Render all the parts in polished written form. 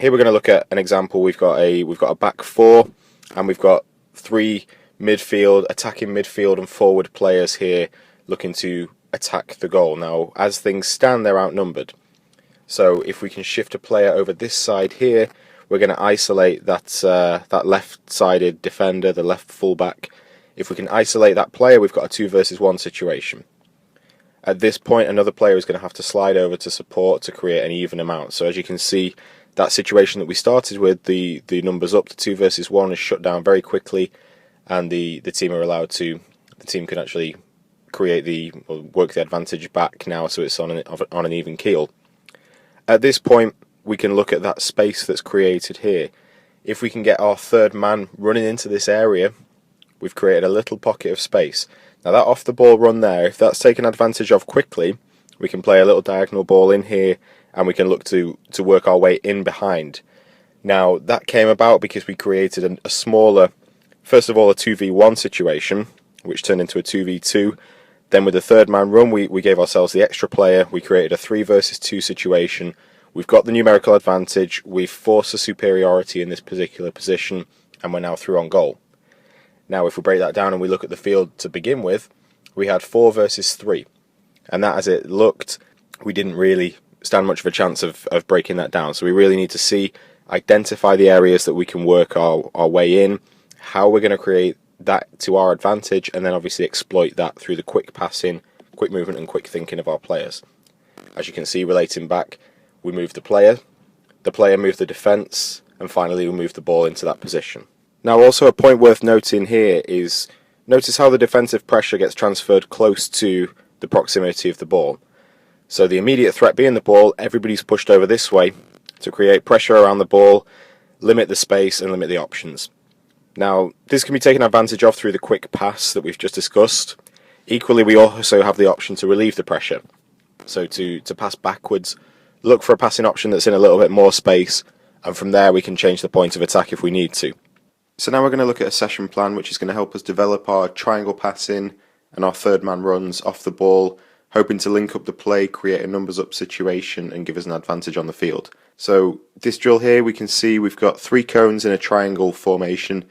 Here we're going to look at an example. We've got a back four, and we've got three attacking midfield and forward players here looking to attack the goal. Now, as things stand, they're outnumbered. So if we can shift a player over this side here, we're going to isolate that left-sided defender, the left fullback. If we can isolate that player, we've got a 2 versus 1 situation. At this point, another player is going to have to slide over to support to create an even amount. So as you can see, that situation that we started with, the numbers up to 2 versus 1 is shut down very quickly, and the team can actually work the advantage back now, so it's on an even keel. At this point, we can look at that space that's created here. If we can get our third man running into this area, we've created a little pocket of space. Now that off the ball run there, if that's taken advantage of quickly, we can play a little diagonal ball in here, and we can look to work our way in behind. Now that came about because we created a smaller, first of all a 2v1 situation, which turned into a 2v2. Then with the third man run, we gave ourselves the extra player, we created a 3 versus 2 situation. We've got the numerical advantage, we've forced a superiority in this particular position, and we're now through on goal. Now if we break that down and we look at the field to begin with, we had 4 versus 3. And that, as it looked, we didn't really stand much of a chance of breaking that down. So we really need to identify the areas that we can work our way in, how we're going to create that to our advantage, and then obviously exploit that through the quick passing, quick movement and quick thinking of our players. As you can see, relating back, we moved the player moved the defence, and finally we moved the ball into that position. Now also a point worth noting here is, notice how the defensive pressure gets transferred close to the proximity of the ball. So the immediate threat being the ball, everybody's pushed over this way to create pressure around the ball, limit the space and limit the options. Now this can be taken advantage of through the quick pass that we've just discussed. Equally, we also have the option to relieve the pressure. So to pass backwards, look for a passing option that's in a little bit more space, and from there we can change the point of attack if we need to. So now we're going to look at a session plan which is going to help us develop our triangle passing and our third man runs off the ball, hoping to link up the play, create a numbers up situation and give us an advantage on the field. So this drill here, we can see we've got 3 cones in a triangle formation.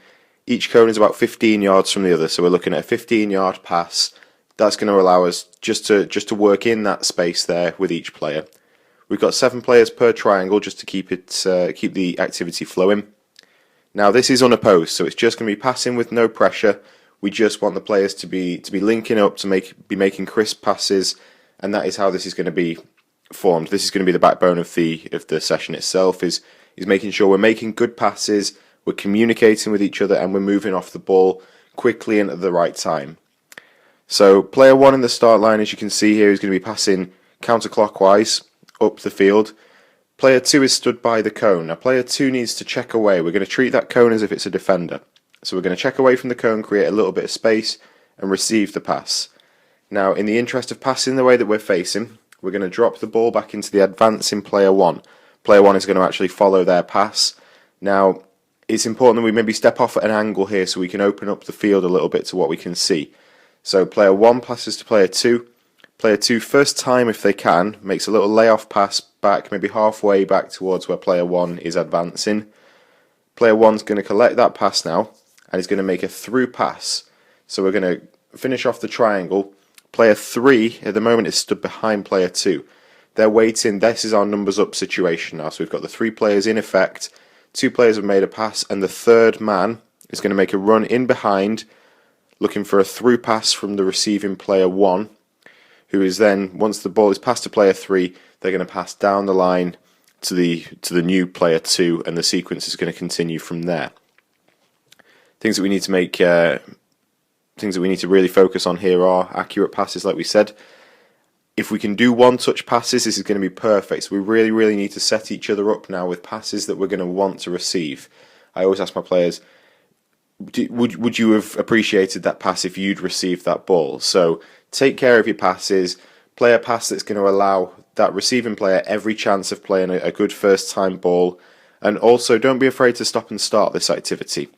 Each cone is about 15 yards from the other, so we're looking at a 15-yard pass. That's going to allow us just to work in that space there with each player. We've got 7 players per triangle just to keep the activity flowing. Now this is unopposed, so it's just going to be passing with no pressure. We just want the players to be linking up, to be making crisp passes, and that is how this is going to be formed. This is going to be the backbone of the session itself, is making sure we're making good passes, we're communicating with each other, and we're moving off the ball quickly and at the right time. So player 1 in the start line, as you can see here, is going to be passing counterclockwise up the field. Player 2 is stood by the cone. Now player 2 needs to check away. We're going to treat that cone as if it's a defender. So we're going to check away from the cone, create a little bit of space, and receive the pass. Now, in the interest of passing the way that we're facing, we're going to drop the ball back into the advance in player 1. Player 1 is going to actually follow their pass. Now, it's important that we maybe step off at an angle here so we can open up the field a little bit to what we can see. So player 1 passes to player 2. Player 2, first time if they can, makes a little layoff pass back, maybe halfway back towards where player 1 is advancing. Player 1's going to collect that pass now, and he's going to make a through pass. So we're going to finish off the triangle. Player 3 at the moment is stood behind player 2. They're waiting. This is our numbers up situation now. So we've got the 3 players in effect. 2 players have made a pass, and the third man is going to make a run in behind, looking for a through pass from the receiving player 1, who is then, once the ball is passed to player 3, they're going to pass down the line to the new player 2, and the sequence is going to continue from there. Things that we need to really focus on here are accurate passes, like we said. If we can do one-touch passes, this is going to be perfect. So we really need to set each other up now with passes that we're going to want to receive. I always ask my players, would you have appreciated that pass if you'd received that ball? So take care of your passes, play a pass that's going to allow that receiving player every chance of playing a good first-time ball, and also don't be afraid to stop and start this activity.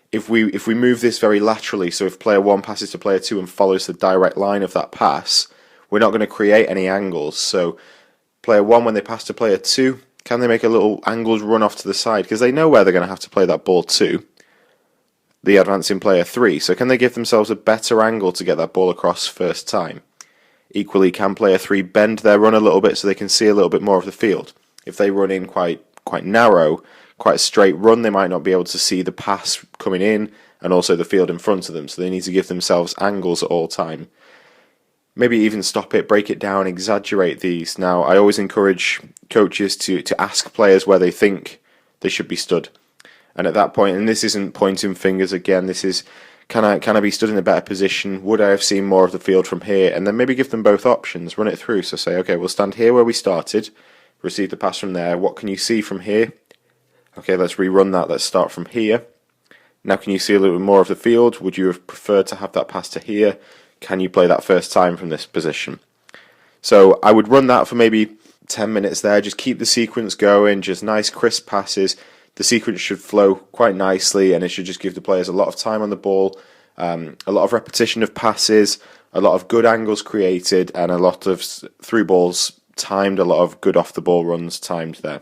If we move this very laterally, so if player 1 passes to player 2 and follows the direct line of that pass, we're not going to create any angles. So player 1, when they pass to player 2, Can they make a little angled run off to the side? Because they know where they're going to have to play that ball to, the advancing player 3. So can they give themselves a better angle to get that ball across first time? Equally, can player 3 bend their run a little bit so they can see a little bit more of the field? If they run in quite narrow, quite a straight run, they might not be able to see the pass coming in and also the field in front of them. So they need to give themselves angles at all time. Maybe even stop it, break it down, exaggerate these. Now, I always encourage coaches to ask players where they think they should be stood. And at that point, and this isn't pointing fingers again, this is, can I be stood in a better position? Would I have seen more of the field from here? And then maybe give them both options, run it through. So say, okay, we'll stand here where we started, receive the pass from there. What can you see from here? Okay, let's rerun that. Let's start from here. Now, can you see a little bit more of the field? Would you have preferred to have that pass to here? Can you play that first time from this position? So I would run that for maybe 10 minutes there. Just keep the sequence going, just nice crisp passes. The sequence should flow quite nicely, and it should just give the players a lot of time on the ball, a lot of repetition of passes, a lot of good angles created, and a lot of through balls timed, a lot of good off the ball runs timed there.